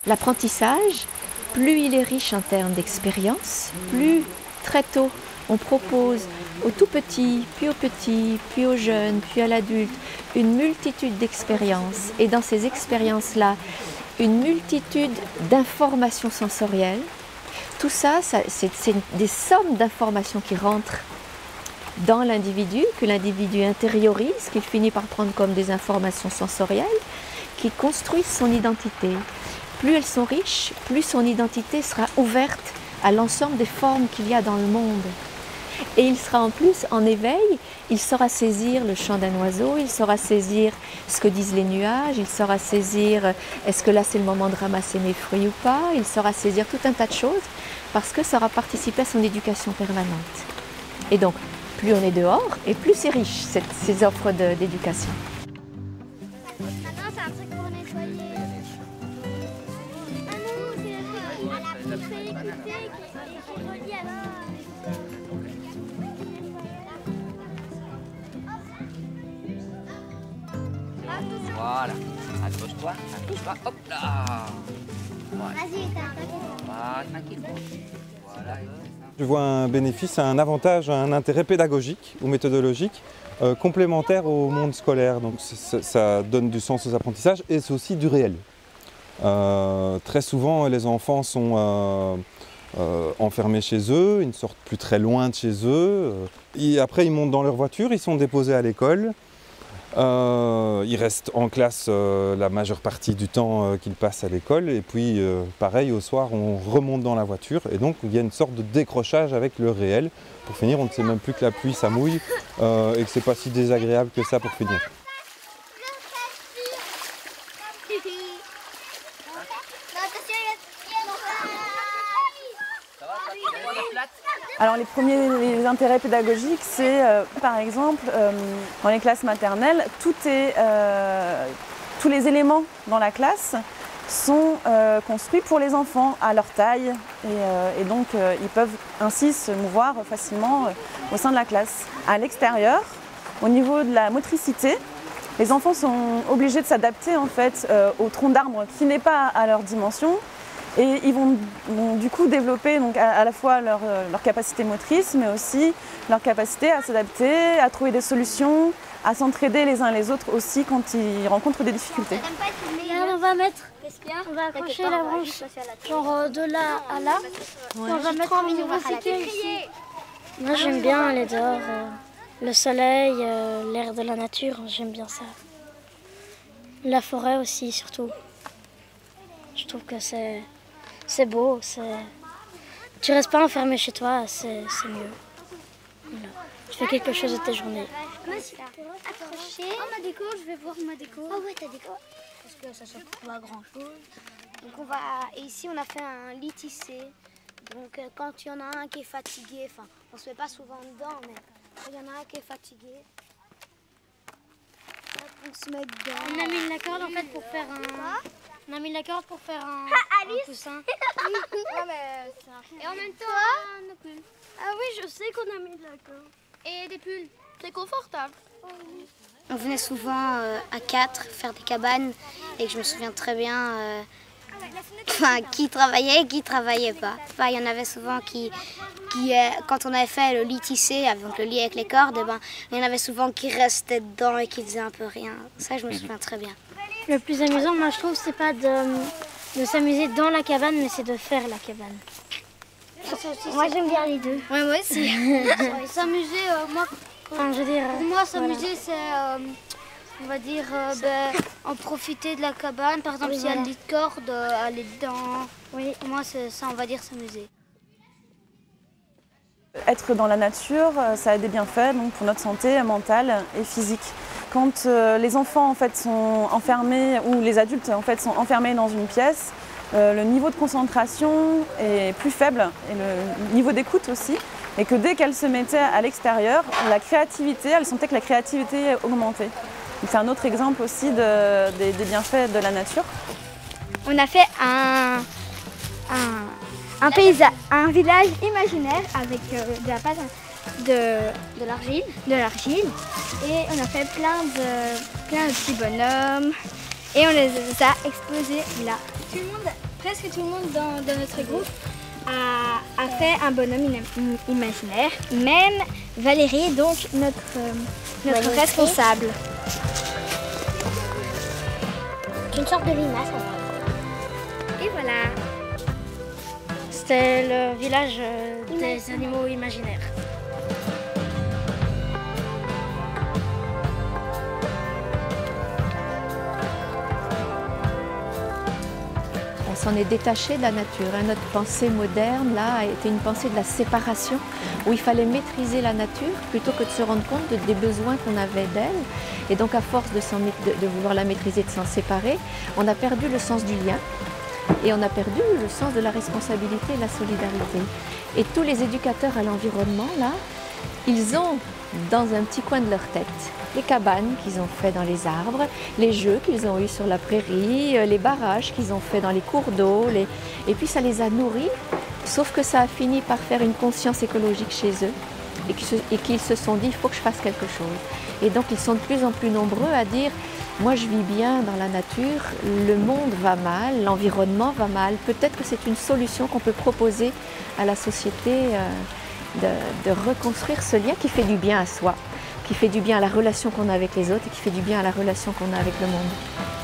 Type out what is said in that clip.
L'apprentissage, plus il est riche en termes d'expérience, plus très tôt on propose aux tout petits, puis aux jeunes, puis à l'adulte, une multitude d'expériences. Et dans ces expériences-là, une multitude d'informations sensorielles. Tout ça, c'est des sommes d'informations qui rentrent dans l'individu, que l'individu intériorise, qu'il finit par prendre comme des informations sensorielles, qui construisent son identité. Plus elles sont riches, plus son identité sera ouverte à l'ensemble des formes qu'il y a dans le monde. Et il sera en plus en éveil, il saura saisir le chant d'un oiseau, il saura saisir ce que disent les nuages, il saura saisir est-ce que là c'est le moment de ramasser mes fruits ou pas, il saura saisir tout un tas de choses parce que ça aura participé à son éducation permanente. Et donc, plus on est dehors et plus c'est riche ces offres d'éducation. Maintenant c'est un truc pour nettoyer. Ah non, c'est la petite feuille qui fait qui relie alors. Voilà, accroche-toi, hop là. Vas-y, Voilà, tranquille. Voilà. Je vois un bénéfice, un avantage, un intérêt pédagogique ou méthodologique complémentaire au monde scolaire. Donc ça donne du sens aux apprentissages et c'est aussi du réel. Très souvent, les enfants sont enfermés chez eux, ils ne sortent plus très loin de chez eux. Et après, ils montent dans leur voiture, ils sont déposés à l'école. Ils restent en classe la majeure partie du temps qu'ils passent à l'école et puis pareil au soir on remonte dans la voiture et donc il y a une sorte de décrochage avec le réel. Pour finir on ne sait même plus que la pluie ça mouille et que c'est pas si désagréable que ça pour finir. Alors les premiers intérêts pédagogiques, c'est par exemple dans les classes maternelles, tous les éléments dans la classe sont construits pour les enfants à leur taille et donc ils peuvent ainsi se mouvoir facilement au sein de la classe. À l'extérieur, au niveau de la motricité, les enfants sont obligés de s'adapter en fait au tronc d'arbre qui n'est pas à leur dimension. Et ils vont du coup développer donc, à la fois leur capacité motrice, mais aussi leur capacité à s'adapter, à trouver des solutions, à s'entraider les uns les autres aussi quand ils rencontrent des difficultés. On va mettre, on va accrocher la branche genre de là à là. On va mettre en université ici. Moi j'aime bien aller dehors, le soleil, l'air de la nature, j'aime bien ça. La forêt aussi surtout. Je trouve que c'est beau, tu restes pas enfermé chez toi, c'est mieux. Voilà. Tu fais quelque chose de tes journées. Moi, c'est accroché. Oh, ma déco, je vais voir ma déco. Ah ouais, ta déco. Parce que ça ne sert pas à grand chose. Donc et ici, on a fait un lit tissé. Donc quand il y en a un qui est fatigué, enfin, on se met pas souvent dedans, mais quand il y en a un qui est fatigué, on se met dedans. On a mis la corde en fait pour faire un... On a mis la corde pour faire un coussin. Et en même temps, nos pulls. Ah oui, je sais qu'on a mis de la corde. et des pulls. C'est confortable. On venait souvent à 4 faire des cabanes et je me souviens très bien qui travaillait et qui travaillait pas. Enfin, il y en avait souvent qui quand on avait fait le lit tissé, avec le lit avec les cordes, il y en avait souvent qui restaient dedans et qui faisaient un peu rien. Ça, je me souviens très bien. Le plus amusant, moi je trouve, c'est pas de s'amuser dans la cabane, mais c'est de faire la cabane. Moi j'aime bien les deux. Ouais, moi aussi. S'amuser, Enfin, je veux dire, pour moi, s'amuser, c'est, on va dire, en profiter de la cabane. Par exemple, Oui, s'il y a voilà. le lit de corde, aller dedans. Oui. Pour moi, c'est ça, on va dire s'amuser. Être dans la nature, ça a des bienfaits donc, pour notre santé mentale et physique. Quand les enfants en fait, sont enfermés, ou les adultes en fait, sont enfermés dans une pièce, le niveau de concentration est plus faible et le niveau d'écoute aussi. Et que dès qu'elles se mettaient à l'extérieur, la créativité, elles sentaient que la créativité augmentait. C'est un autre exemple aussi des bienfaits de la nature. On a fait un paysage, un village imaginaire avec de la pâte, de l'argile, et on a fait plein de petits bonhommes et on les a exposés là. Tout le monde presque tout le monde dans notre groupe a fait un bonhomme imaginaire, même Valérie, donc notre responsable. Une sorte de limace, ça va. Et voilà. C'était le village des animaux imaginaires. On s'en est détaché de la nature. Notre pensée moderne, là, a été une pensée de la séparation, où il fallait maîtriser la nature plutôt que de se rendre compte des besoins qu'on avait d'elle. Et donc, à force de vouloir la maîtriser, de s'en séparer, on a perdu le sens du lien et on a perdu le sens de la responsabilité et de la solidarité. Et tous les éducateurs à l'environnement, là, ils ont dans un petit coin de leur tête les cabanes qu'ils ont fait dans les arbres, les jeux qu'ils ont eus sur la prairie, les barrages qu'ils ont fait dans les cours d'eau, et puis ça les a nourris, sauf que ça a fini par faire une conscience écologique chez eux et qu'ils se sont dit il faut que je fasse quelque chose. Et donc ils sont de plus en plus nombreux à dire moi je vis bien dans la nature, le monde va mal, l'environnement va mal, peut-être que c'est une solution qu'on peut proposer à la société de reconstruire ce lien qui fait du bien à soi, qui fait du bien à la relation qu'on a avec les autres et qui fait du bien à la relation qu'on a avec le monde.